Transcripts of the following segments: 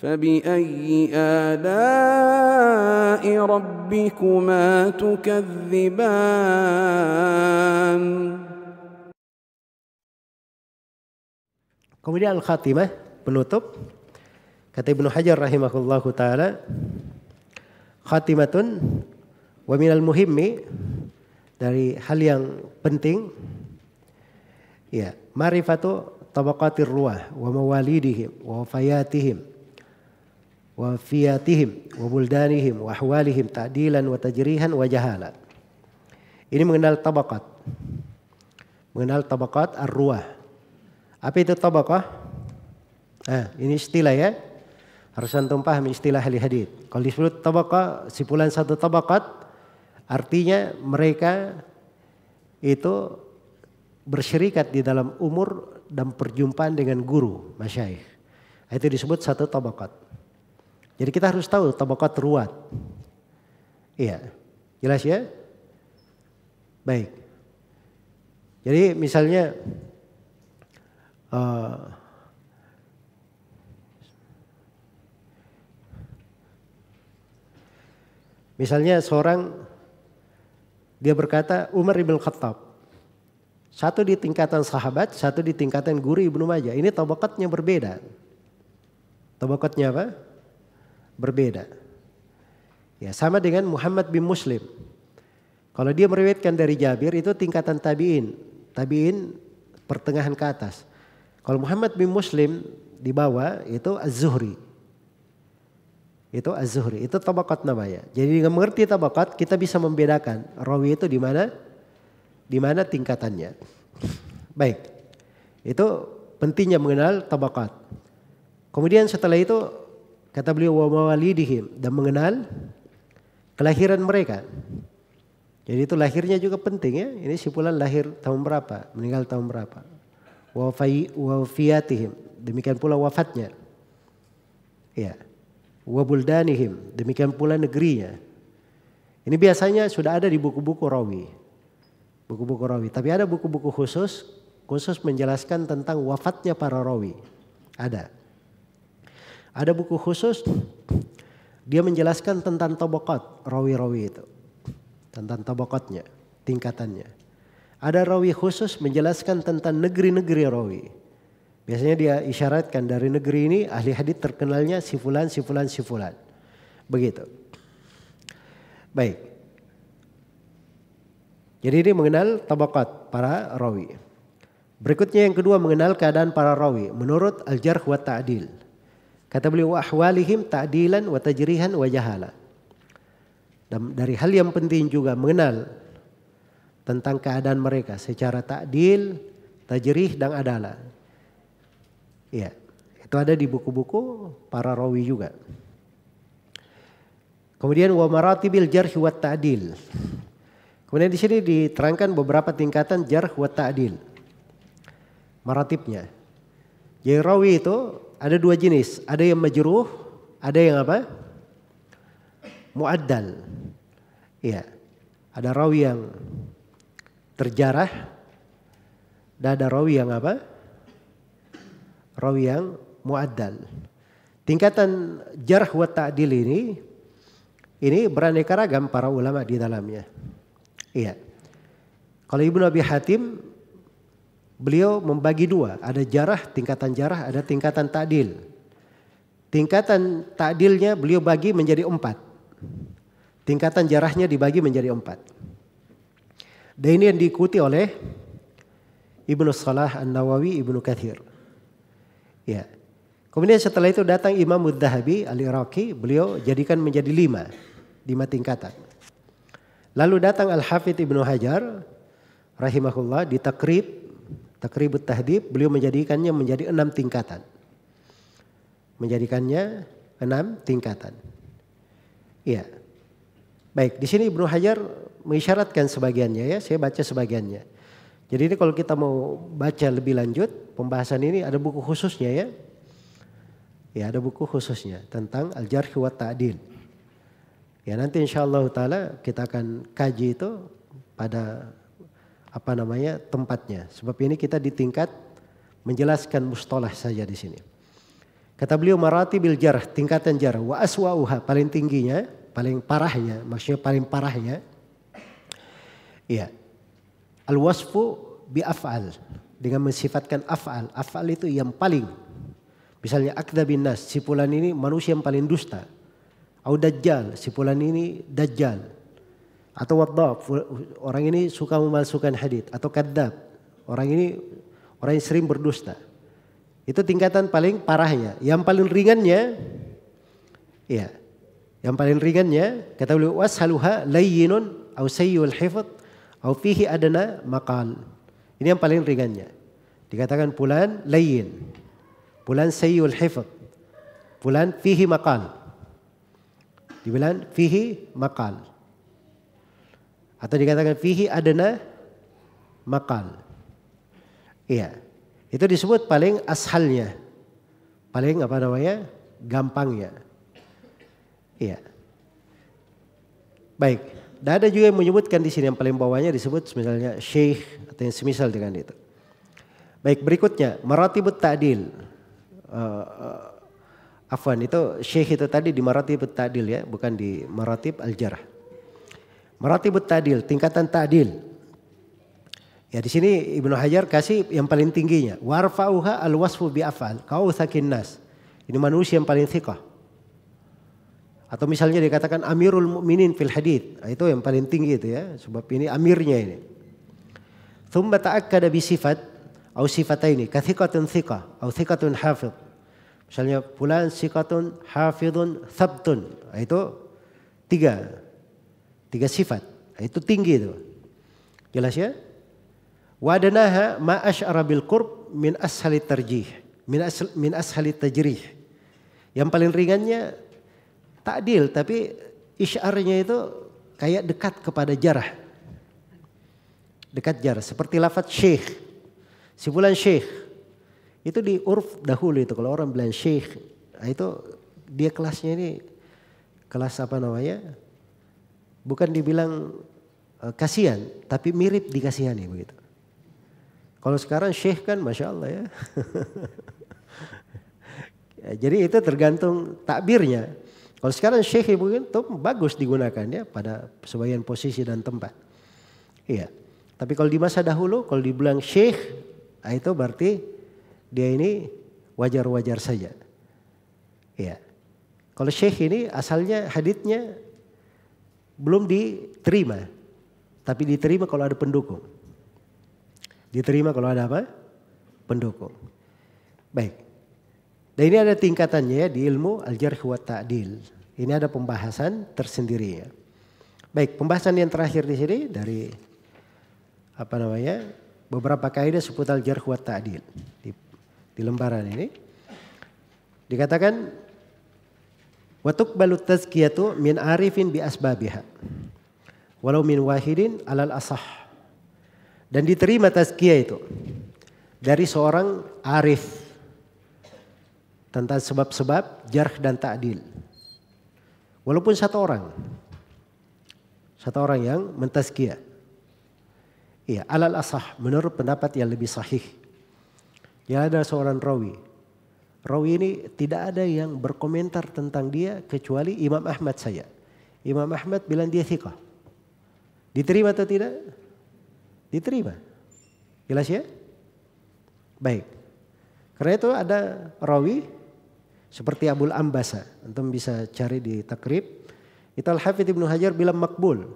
فبأي آلاء ربكما تكذبان. Kemudian al-khatimah, penutup. Kata Ibnu Hajar rahimahullahu taala, khatimatun wa minal muhimmi, dari hal yang penting ya, ma'rifatu tabaqatir ruwah wa mawalidihim wa wafayatihim wa fiyatihim wa buldanihim wa ahwalihim ta'dilan wa tajrihan wa jahala. Ini mengenal tabaqat. Mengenal tabaqat ar-ruwah. Apa itu tabaqah? Ini istilah ya. Harus antum paham istilah ahli hadits. Kalau disebut tabaqah, simpulan satu tabaqat, artinya mereka itu bersyirikat di dalam umur dan perjumpaan dengan guru, masyayikh. Itu disebut satu tabaqat. Jadi kita harus tahu tabaqat ruwat. Iya. Jelas ya? Baik. Jadi misalnya seorang dia berkata Umar ibn Khattab, satu di tingkatan sahabat, satu di tingkatan guru Ibnu Majah. Ini tabaqatnya berbeda. Tabaqatnya apa? Berbeda. Ya, sama dengan Muhammad bin Muslim. Kalau dia meriwayatkan dari Jabir itu tingkatan tabi'in. Tabi'in pertengahan ke atas. Kalau Muhammad bin Muslim di bawah itu Az-Zuhri. Itu Az-Zuhri, itu tabaqat namanya. Jadi dengan mengerti tabaqat kita bisa membedakan rawi itu di mana tingkatannya. Baik. Itu pentingnya mengenal tabaqat. Kemudian setelah itu kata beliau wa mawalidihim, dan mengenal kelahiran mereka. Jadi itu lahirnya juga penting ya. Ini simpulan lahir tahun berapa, meninggal tahun berapa. Wa fiyatihim, demikian pula wafatnya. Ya. Wa buldanihim, demikian pula negerinya. Ini biasanya sudah ada di buku-buku rawi. Buku-buku rawi, tapi ada buku-buku khusus menjelaskan tentang wafatnya para rawi. Ada buku khusus dia menjelaskan tentang tabaqat rawi-rawi itu. Tentang tabaqatnya, tingkatannya. Ada rawi khusus menjelaskan tentang negeri-negeri rawi. Biasanya dia isyaratkan dari negeri ini ahli hadits terkenalnya si fulan. Begitu. Baik. Jadi ini mengenal tabaqat para rawi. Berikutnya yang kedua mengenal keadaan para rawi menurut al-jarh wa ta'dil. Kata beliau wa ahwalihim ta'dilan wa tajrihan wa jahala. Dan dari hal yang penting juga mengenal tentang keadaan mereka secara ta'dil, tajrih dan adalah. Iya, itu ada di buku-buku para rawi juga. Kemudian wa maratibil jarh wa ta'dil. Kemudian di sini diterangkan beberapa tingkatan jarh wa ta'dil. Maratibnya. Jadi rawi itu ada dua jenis, ada yang majruh, ada yang apa? Mu'addal. Iya. Ada rawi yang terjarah dan ada rawi yang apa? Rawi yang mu'addal. Tingkatan jarh wa ta'dil ini beraneka ragam para ulama di dalamnya. Iya. Kalau Ibnu Abi Hatim beliau membagi dua, ada jarah, tingkatan jarah, ada tingkatan ta'dil. Tingkatan ta'dilnya beliau bagi menjadi 4. Tingkatan jarahnya dibagi menjadi 4. Dan ini yang diikuti oleh Ibnu Salah An-Nawawi, Ibnu Katsir. Ya. Kemudian setelah itu datang Imam Adz-Dzahabi Al-Iraqi, beliau jadikan menjadi 5 tingkatan. Lalu datang Al-Hafidz Ibnu Hajar rahimahullah di Taqribut Tahdhib, beliau menjadikannya menjadi 6 tingkatan. Menjadikannya 6 tingkatan. Iya. Baik, di sini Ibnu Hajar mengisyaratkan sebagiannya ya, saya baca sebagiannya. Jadi ini kalau kita mau baca lebih lanjut pembahasan ini ada buku khususnya ya. Ya, ada buku khususnya tentang al-jarh wa ta'dil. Ya, nanti insyaallah taala kita akan kaji itu pada tempatnya. Sebab ini kita di tingkat menjelaskan mustalah saja di sini. Kata beliau maratibil jarh, tingkatan jarh, wa aswa'uha, paling tingginya, paling parahnya, maksudnya paling parahnya. Iya. Al-wasfu bi af'al, dengan mensifatkan af'al. Af'al itu yang paling. Misalnya akdzabin nas, si fulan ini manusia yang paling dusta. Au dajjal, si fulan ini dajjal. Atau wadhab, orang ini suka memalsukan hadits. Atau kadzab, orang ini orang yang sering berdusta. Itu tingkatan paling parahnya. Yang paling ringannya, ya, yang paling ringannya kata beliau washaluha layyinun au sayyul hifdz au fihi adna maqal. Ini yang paling ringannya. Dikatakan fulan layyin, fulan sayyul hifdz, fulan fihi maqal. Dibilang fihi maqal. Atau dikatakan fihi adna maqal. Iya. Itu disebut paling ashalnya. Paling apa namanya? Gampangnya. Iya. Baik. Dan ada juga yang menyebutkan di sini yang paling bawahnya disebut misalnya syekh atau yang semisal dengan itu. Baik, berikutnya maratibut ta'dil. Afwan, itu syekh itu tadi di maratibut ta'dil ya, bukan di maratib al-jarh. Maratibut ta'dil, tingkatan ta'dil. Ya di sini Ibnu Hajar kasih yang paling tingginya. Warfa'uha al-wasfu bi af'al, kautsakin nas. Ini manusia yang paling thiqah. Atau misalnya dikatakan amirul mu'minin fil hadits. Nah, itu yang paling tinggi itu ya, sebab ini amirnya ini. Tsumma ta'akkada bi sifat au sifataini, ka thiqatun thiqah au thiqatun hafidh. Misalnya fulan thiqatun hafidhun thabtun. Nah, itu tiga sifat. Nah, itu tinggi itu. Jelas ya? Wadanaha ma asy'ara bil qurb min ashali tarjih, min ashali tajrih. Yang paling ringannya ta'dil, tapi isyarnya itu kayak dekat kepada jarah. Dekat jarah, seperti lafaz syekh. Si fulan syekh. Itu di urf dahulu itu kalau orang bilang syekh, nah itu dia kelasnya ini kelas apa namanya? Bukan dibilang kasihan, tapi mirip dikasihani begitu. Kalau sekarang syekh kan Masya Allah ya. Ya jadi itu tergantung takbirnya. Kalau sekarang syekh mungkin itu bagus digunakan ya pada sebagian posisi dan tempat. Iya. Tapi kalau di masa dahulu kalau dibilang syekh, nah itu berarti dia ini wajar-wajar saja. Iya. Kalau syekh ini asalnya haditsnya belum diterima. Tapi diterima kalau ada pendukung. Diterima kalau ada apa? Pendukung. Baik. Dan ini ada tingkatannya ya di ilmu al-jarh wa ta'dil. Ini ada pembahasan tersendiri ya. Baik, pembahasan yang terakhir di sini dari apa namanya? Beberapa kaidah seputar al-jarh wa ta'dil di lembaran ini. Dikatakan wa tuqbalu tazkiyatu min arifin bi asbabiha. Walau min wahidin alal asah. Dan diterima tazkiyah itu dari seorang arif tentang sebab-sebab jarh dan ta'dil. Walaupun satu orang yang mentazkiyah. Iya, alal asah menurut pendapat yang lebih sahih. Ya ada seorang rawi. Rawi ini tidak ada yang berkomentar tentang dia kecuali Imam Ahmad saja. Imam Ahmad bilang dia thiqah. Diterima atau tidak? Diterima. Jelas ya? Baik. Karena itu ada rawi seperti Abul Ambasa. Antum bisa cari di takrib. Itu Al-Hafidz Ibnu Hajar bilang makbul.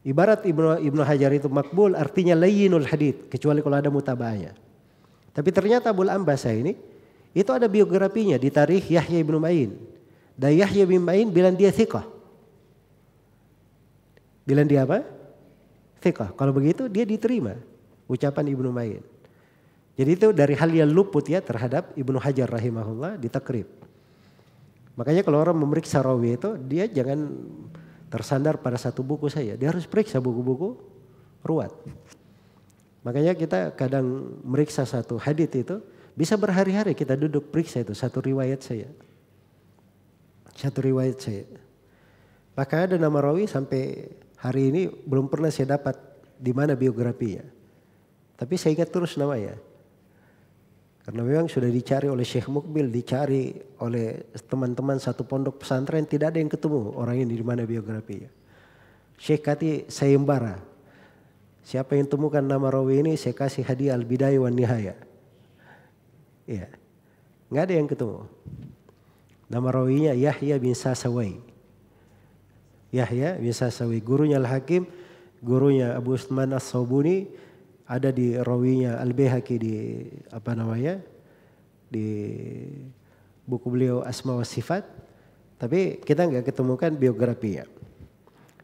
Ibarat Ibnu Hajar itu makbul artinya layyinul hadits. Kecuali kalau ada mutaba'ahnya. Tapi ternyata Abul Ambasa ini. Itu ada biografinya di tarikh Yahya Ibnu Ma'in. Dan Yahya Ibnu Ma'in bilang dia thiqah. Bilang dia apa? Thiqah. Kalau begitu dia diterima ucapan Ibnu Ma'in. Jadi itu dari hal yang luput ya terhadap Ibnu Hajar rahimahullah di takrib. Makanya kalau orang memeriksa rawi itu dia jangan tersandar pada satu buku saja. Dia harus periksa buku-buku ruwat. Makanya kita kadang meriksa satu hadits itu bisa berhari-hari kita duduk periksa itu satu riwayat saja. Satu riwayat saja. Maka ada nama rawi sampai hari ini belum pernah saya dapat di mana biografinya. Tapi saya ingat terus namanya. Karena memang sudah dicari oleh Syekh Mukbil, dicari oleh teman-teman satu pondok pesantren, tidak ada yang ketemu orang ini di mana biografinya. Syekh Kati sayembara. Siapa yang temukan nama rawi ini, saya kasih hadiah Al-Bidayah wan Nihayah. Iya. Nggak ada yang ketemu. Nama rawinya Yahya bin Sasawai. Yahya bin Sasawai, gurunya Al-Hakim, gurunya Abu Utsman As-Sabuni, ada di rawinya Al-Baihaqi di di buku beliau Asma wa Sifat, tapi kita nggak ketemukan biografinya.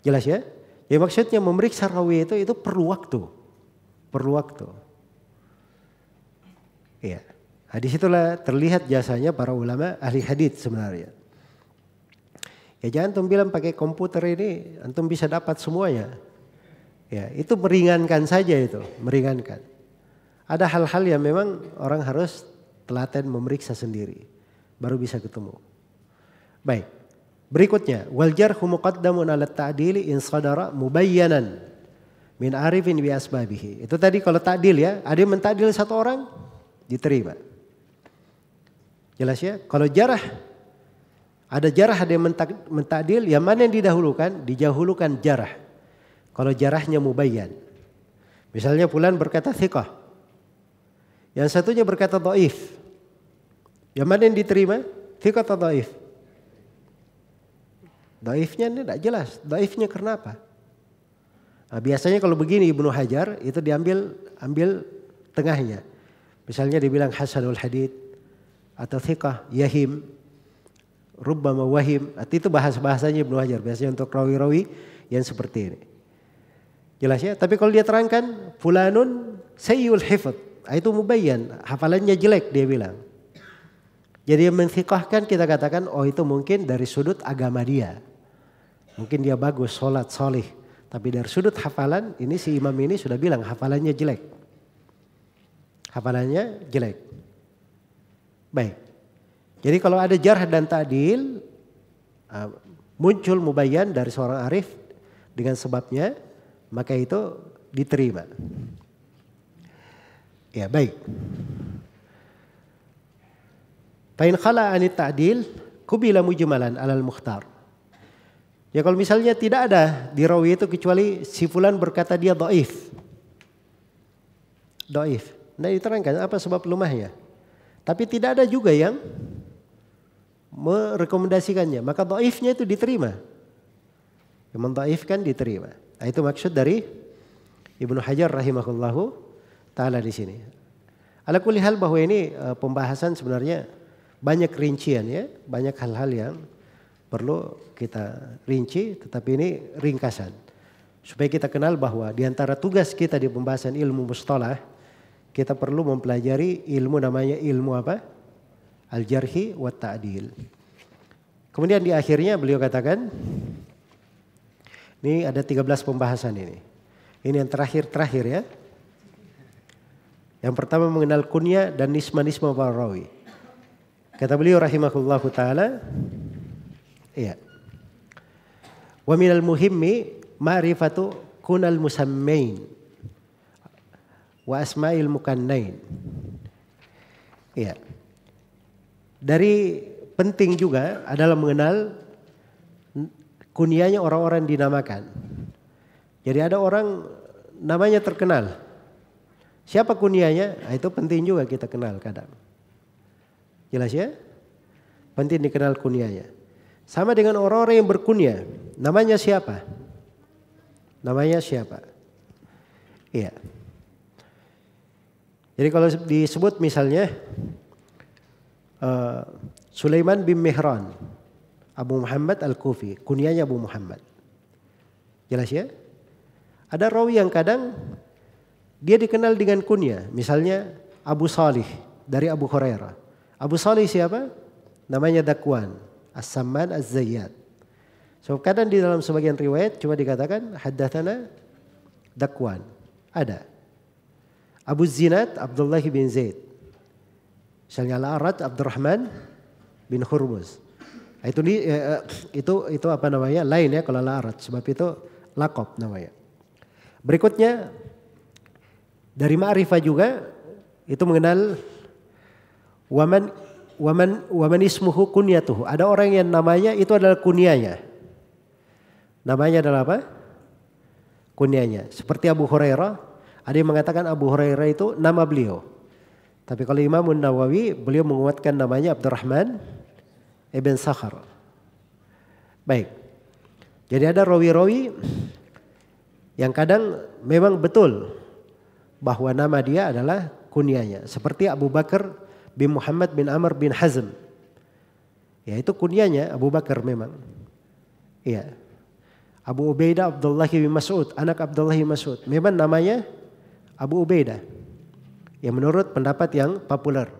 Jelas ya? Ya maksudnya memeriksa rawi itu perlu waktu. Iya. Nah, disitulah terlihat jasanya para ulama ahli hadits sebenarnya. Ya jangan antum bilang pakai komputer ini antum bisa dapat semuanya. Ya, itu meringankan saja itu, meringankan. Ada hal-hal yang memang orang harus telaten memeriksa sendiri, baru bisa ketemu. Baik, berikutnya wal jarhu muqaddamun ala ta'dili in sadara mubayyanan min arifin bi asbabihi. Itu tadi kalau ta'dil ya, ada yang mentadil satu orang diterima. Jelas ya? Kalau jarah, ada jarah ada yang mentadil, yang mana yang didahulukan? Dijahulukan jarah. Kalau jarahnya mubayyan. Misalnya fulan berkata thiqah. Yang satunya berkata dhaif. Yang mana yang diterima? Thiqah atau dhaif? Dhaifnya ini tidak jelas. Dhaifnya karena apa? Nah, biasanya kalau begini Ibnu Hajar itu ambil tengahnya. Misalnya dibilang hasanul hadits atau thiqah, yahim, rubbama wahim. Itu bahasa-bahasanya Ibnu Hajar biasanya untuk rawi-rawi yang seperti ini. Jelas ya? Tapi kalau dia terangkan fulanun sayyul hifdz, itu mubayyan, hafalannya jelek dia bilang. Jadi yang menthiqahkan kita katakan oh itu mungkin dari sudut agama dia. Mungkin dia bagus, sholat, solih. Tapi dari sudut hafalan ini si imam ini sudah bilang hafalannya jelek. Hafalannya jelek. Baik. Jadi kalau ada jarh dan ta'dil muncul mubayyan dari seorang arif dengan sebabnya, maka itu diterima. Ya baik. Fa'in khala anit ta'dil kubila mujmalan alal mukhtar. Ya kalau misalnya tidak ada di rawi itu kecuali si fulan berkata dia dhaif. Dhaif. Nah diterangkan apa sebab lemahnya. Tapi tidak ada juga yang merekomendasikannya. Maka dhaifnya itu diterima. Yang mendhaifkan diterima. Nah, itu maksud dari Ibnu Hajar rahimahullahu taala di sini. Ala kulli hal bahwa ini pembahasan sebenarnya banyak rincian ya, banyak hal-hal yang perlu kita rinci, tetapi ini ringkasan. Supaya kita kenal bahwa di antara tugas kita di pembahasan ilmu mustalah, kita perlu mempelajari ilmu namanya ilmu apa? Al-jarhi wa ta'dil. Kemudian di akhirnya beliau katakan, ini ada 13 pembahasan ini. Ini yang terakhir ya. Yang pertama mengenal kunyah dan nisma-nisma para rawi. Kata beliau rahimahullahu taala, iya. Wa minal muhimmi ma'rifatu kunal musammain wa asma'il mukannain. Iya. Dari penting juga adalah mengenal kunyahnya orang-orang dinamakan. Jadi ada orang namanya terkenal. Siapa kunyahnya? Nah, itu penting juga kita kenal kadang. Jelas ya? Penting dikenal kunyahnya. Sama dengan orang-orang yang berkunyah. Namanya siapa? Namanya siapa? Iya. Jadi kalau disebut misalnya Sulaiman bin Mihran Abu Muhammad Al-Kufi, kunyahnya Abu Muhammad. Jelas ya? Ada rawi yang kadang dia dikenal dengan kunyah. Misalnya Abu Salih dari Abu Hurairah. Abu Salih siapa? Namanya Dakwan, As-Samman Az-Zayyad. So kadang di dalam sebagian riwayat cuma dikatakan haddatsana Dakwan. Ada. Abu Zinad Abdullah bin Zaid. Misalnya Al-Arad Abdurrahman bin Hurmuz. Itu apa namanya? Lain ya kalau Al-Arad, sebab itu laqab namanya. Berikutnya dari ma'rifah juga itu mengenal Waman ismuhu kunyatuhu. Ada orang yang namanya itu adalah kunyanya. Namanya adalah apa? Kunyanya. Seperti Abu Hurairah, ada yang mengatakan Abu Hurairah itu nama beliau. Tapi kalau Imam Nawawi, beliau menguatkan namanya Abdurrahman ibn Sakhar. Baik. Jadi ada rawi-rawi yang kadang memang betul bahwa nama dia adalah kunyanya. Seperti Abu Bakar bin Muhammad bin Amr bin Hazm. Ya itu kunyanya Abu Bakar memang. Iya. Abu Ubaidah Abdullah bin Mas'ud, anak Abdullah bin Mas'ud. Memang namanya Abu Ubaidah. Ya menurut pendapat yang populer.